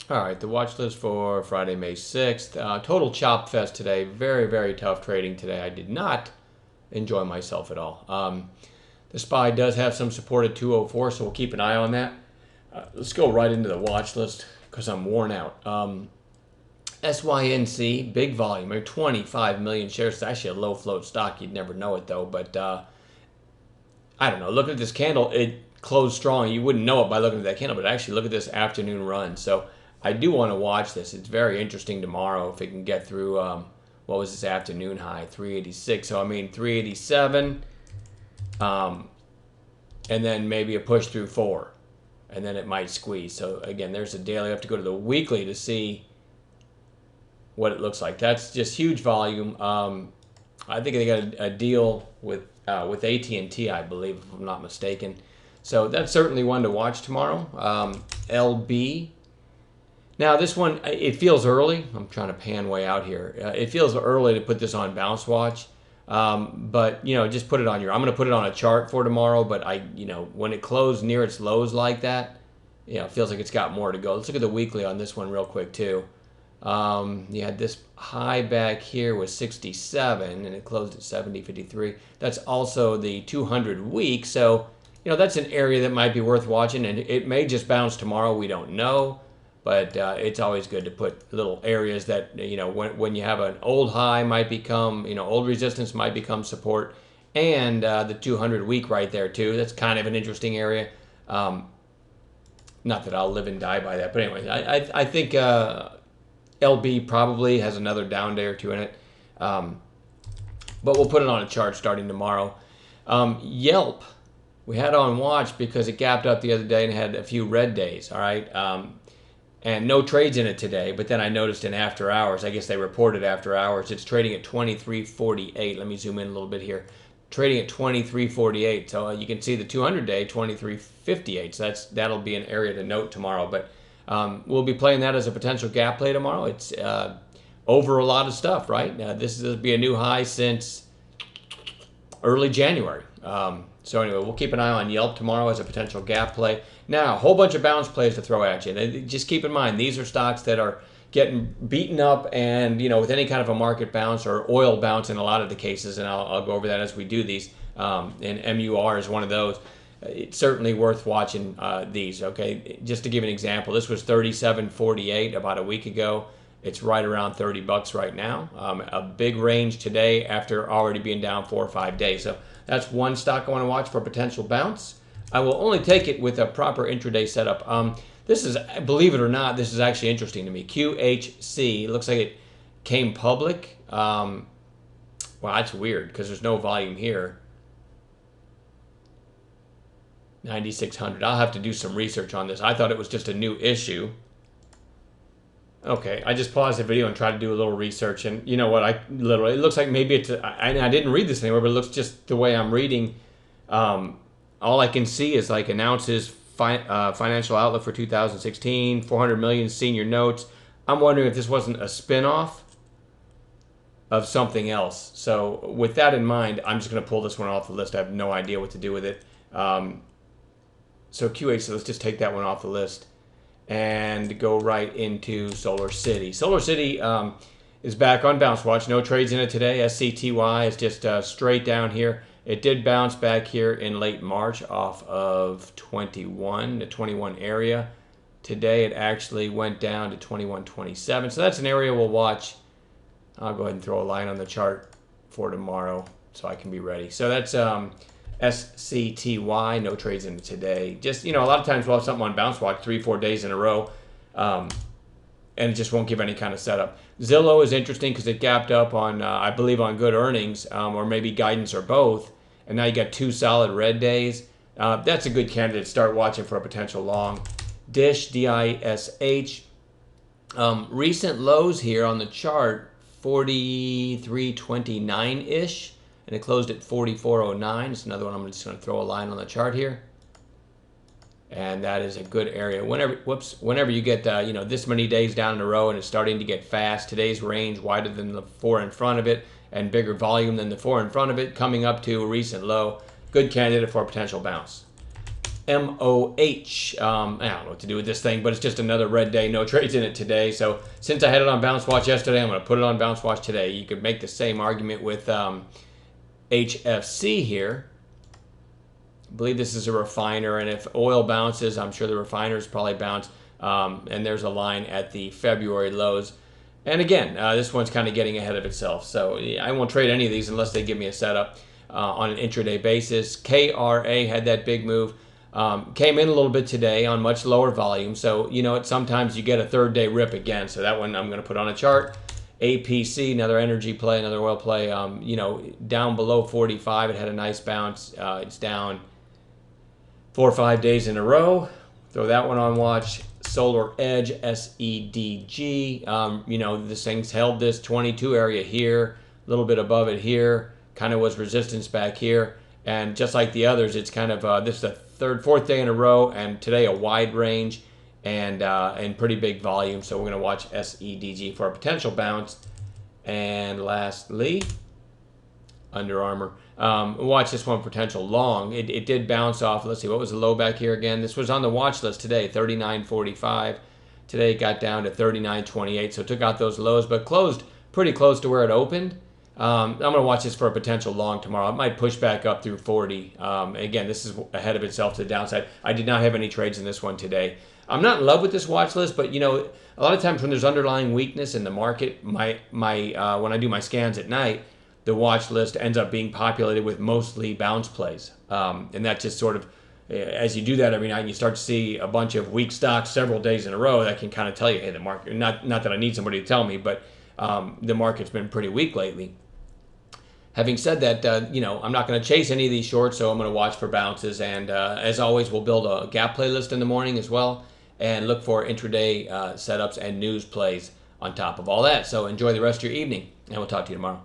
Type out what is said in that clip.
All right, the watch list for Friday, May 6th. Total chop fest today. Very, very tough trading today. I did not enjoy myself at all. The SPY does have some support at 204, so we'll keep an eye on that. Let's go right into the watch list because I'm worn out. SYNC, big volume, 25 million shares. It's actually a low float stock. You'd never know it though, but I don't know. Look at this candle. It closed strong. You wouldn't know it by looking at that candle, but actually look at this afternoon run. So I do want to watch this. It's very interesting tomorrow if it can get through, what was this afternoon high? 386. So, I mean, 387, and then maybe a push through 4, and then it might squeeze. So, again, there's a daily. I have to go to the weekly to see what it looks like. That's just huge volume. I think they got a deal with AT&T, I believe, if I'm not mistaken. So that's certainly one to watch tomorrow. LB. Now this one, it feels early. I'm trying to pan way out here. It feels early to put this on bounce watch, but just put it on I'm going to put it on a chart for tomorrow. But when it closed near its lows like that, it feels like it's got more to go. Let's look at the weekly on this one real quick too. You had this high back here was 67 and it closed at 70.53. That's also the 200 week. So, that's an area that might be worth watching, and it may just bounce tomorrow. We don't know, but it's always good to put little areas that, when you have an old high might become, old resistance might become support, and the 200 week right there too. That's kind of an interesting area. Not that I'll live and die by that, but anyway, I think LB probably has another down day or two in it. But we'll put it on a chart starting tomorrow. Yelp, we had on watch because it gapped up the other day and had a few red days, all right? And no trades in it today, but then I noticed in after hours, I guess they reported after hours, it's trading at 23.48. Let me zoom in a little bit here. Trading at 23.48. So you can see the 200-day, 23.58. So that'll be an area to note tomorrow. But we'll be playing that as a potential gap play tomorrow. It's over a lot of stuff, right? This will be a new high since early January. So anyway, we'll keep an eye on Yelp tomorrow as a potential gap play. Now, a whole bunch of bounce plays to throw at you. And just keep in mind, these are stocks that are getting beaten up, and with any kind of a market bounce or oil bounce in a lot of the cases, and I'll go over that as we do these. And MUR is one of those. It's certainly worth watching these, okay? Just to give an example, this was 37.48 about a week ago. It's right around 30 bucks right now. A big range today after already being down 4 or 5 days. So that's one stock I want to watch for potential bounce. I will only take it with a proper intraday setup. This is, believe it or not, this is actually interesting to me. QHC, looks like it came public. Well, that's weird because there's no volume here. 9,600. I'll have to do some research on this. I thought it was just a new issue. Okay, I just paused the video and tried to do a little research, and you know what? It looks like maybe it's. I didn't read this anywhere, but it looks just the way I'm reading. All I can see is like announces financial outlook for 2016, 400 million senior notes. I'm wondering if this wasn't a spin-off of something else. So with that in mind, I'm just going to pull this one off the list. I have no idea what to do with it. So QH, so let's just take that one off the list and go right into Solar City. Solar City is back on bounce watch. No trades in it today. SCTY is just straight down here. It did bounce back here in late March off of 21, the 21 area. Today it actually went down to 21.27. So that's an area we'll watch. I'll go ahead and throw a line on the chart for tomorrow so I can be ready. So that's SCTY, no trades in it today. Just, a lot of times we'll have something on bounce watch 3-4 days in a row, and it just won't give any kind of setup. Zillow is interesting because it gapped up on, I believe, on good earnings, or maybe guidance or both, and now you got 2 solid red days. That's a good candidate to start watching for a potential long. Dish, DISH, recent lows here on the chart, 43.29-ish. And it closed at 44.09. It's another one I'm just going to throw a line on the chart here. And that is a good area. Whenever you get this many days down in a row and it's starting to get fast, today's range wider than the 4 in front of it and bigger volume than the 4 in front of it, coming up to a recent low, good candidate for a potential bounce. MOH. I don't know what to do with this thing, but it's just another red day. No trades in it today. So since I had it on Bounce Watch yesterday, I'm going to put it on Bounce Watch today. You could make the same argument with HFC here. I believe this is a refiner, and if oil bounces, I'm sure the refiners probably bounce. And there's a line at the February lows. And again, this one's kind of getting ahead of itself. So I won't trade any of these unless they give me a setup on an intraday basis. KRA had that big move. Came in a little bit today on much lower volume. So, you know, sometimes you get a third day rip again. So that one I'm going to put on a chart. APC, another energy play, another oil play, you know, down below 45. It had a nice bounce. It's down 4 or 5 days in a row. Throw that one on watch. Solar Edge, SEDG. You know, this thing's held this 22 area here, a little bit above it here, kind of was resistance back here. And just like the others, it's kind of, this is the third, fourth day in a row, and today a wide range and pretty big volume. So we're going to watch SEDG for a potential bounce. And lastly, Under Armour. Watch this one, potential long. It did bounce off. Let's see, what was the low back here again? This was on the watch list today, 39.45. Today it got down to 39.28, so it took out those lows, but closed pretty close to where it opened. I'm going to watch this for a potential long tomorrow. It might push back up through 40. Again, this is ahead of itself to the downside. I did not have any trades in this one today. I'm not in love with this watch list, but you know, a lot of times when there's underlying weakness in the market, when I do my scans at night, the watch list ends up being populated with mostly bounce plays. And that just sort of, as you do that every night and you start to see a bunch of weak stocks several days in a row, that can kind of tell you, hey, the market, not that I need somebody to tell me, but the market's been pretty weak lately. Having said that, you know, I'm not going to chase any of these shorts, so I'm going to watch for bounces. And as always, we'll build a gap playlist in the morning as well and look for intraday setups and news plays on top of all that. So enjoy the rest of your evening, and we'll talk to you tomorrow.